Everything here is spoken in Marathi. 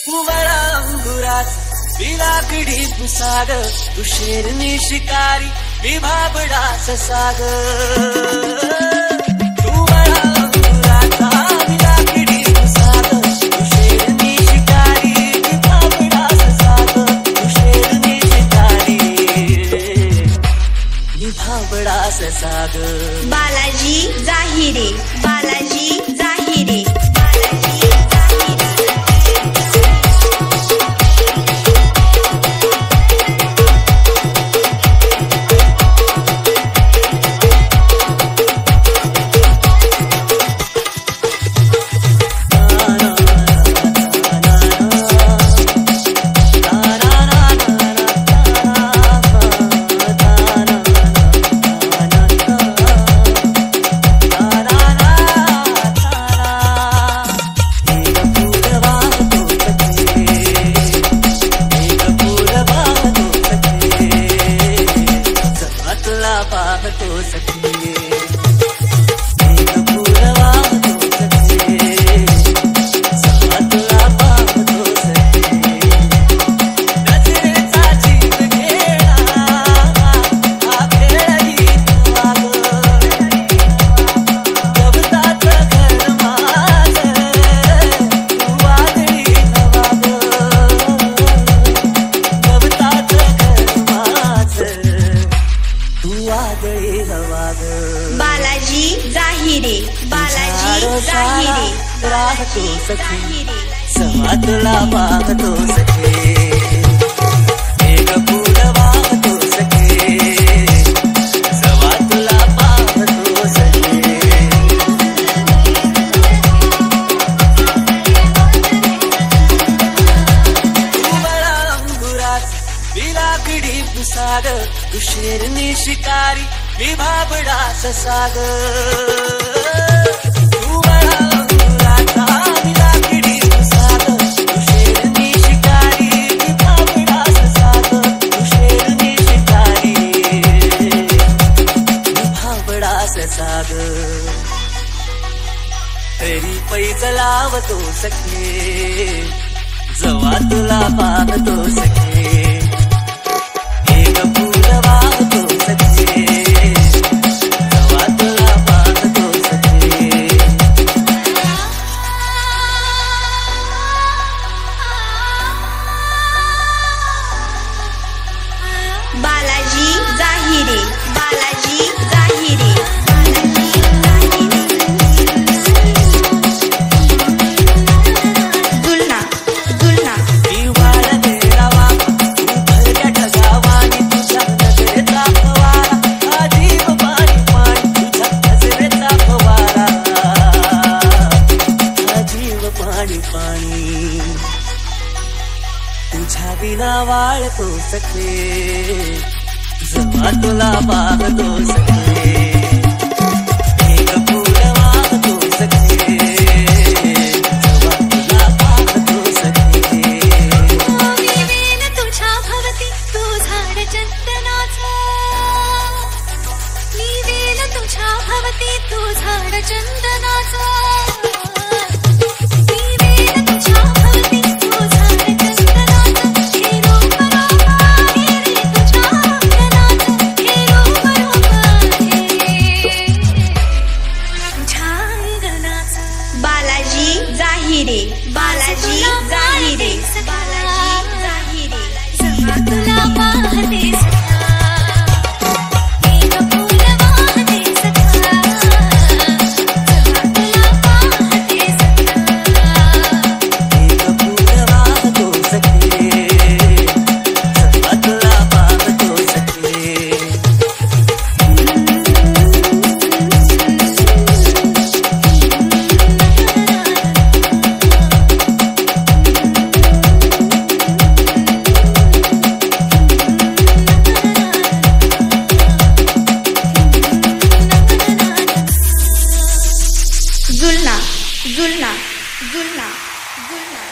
कुवळा अंगुरात विलाकडी पुसाग तू शेरनी शिकारी मी भाबडास साग कुवळा अंगुराचा विलाकडी पुसाग तू शेरनी शिकारी मी भाबडास साग तू शेरनी शिकारी मी भाबडास साग बालाजी जाहिरे बालाजी जाहिरे बालाजी जाहिरे बालाजी जाहिरे राहतो सखी सवा तुला पाहतो सखे एक फूल वाहतो सखे सवा तुला पाहतो सखे कुवळा अंगुरात विलाकडी पुसाग तू शेरनी शिकारी मी भाबडास साग कुवळा अंगुराचा विलाकडी पुसाग तू शेरनी शिकारी मी भाबडास साग तू शेरनी शिकारी मी भाबडास साग तरी पैज लावतो सखे जवा तुला पाहतो सखे एक फूल वाहतो सखे बालाजी जाहिरे बालाजी जाहिरे दुलना दुलना दिवाळ देरावा भरल्या ढगावानी तुझ्या नजरेचा फवारा अजीब पाणी पाणी तुझ्या नजरेचा फवारा अजीब पाणी पाणी तुझ्या बिना वाळतो सखे जवा तुला पाहतो सखे एक फूल वाहतो सखे जवा तुला पाहतो सखे मी वेन तुझ्या भवती तू झाड चंदनाचं मी वेन तुझ्या भवती तू झाड चंदनाचं बालाजी जाहिरे बालाजी जाहिरे बालाजी जाहिरे सवा तुला पाहते सखा एक फूल वाहते सखा सवा तुला पाहते सखा एक फूल वाहतो सखे सवा तुला पाहतो सखे जुलना जुलना जुलना जुलना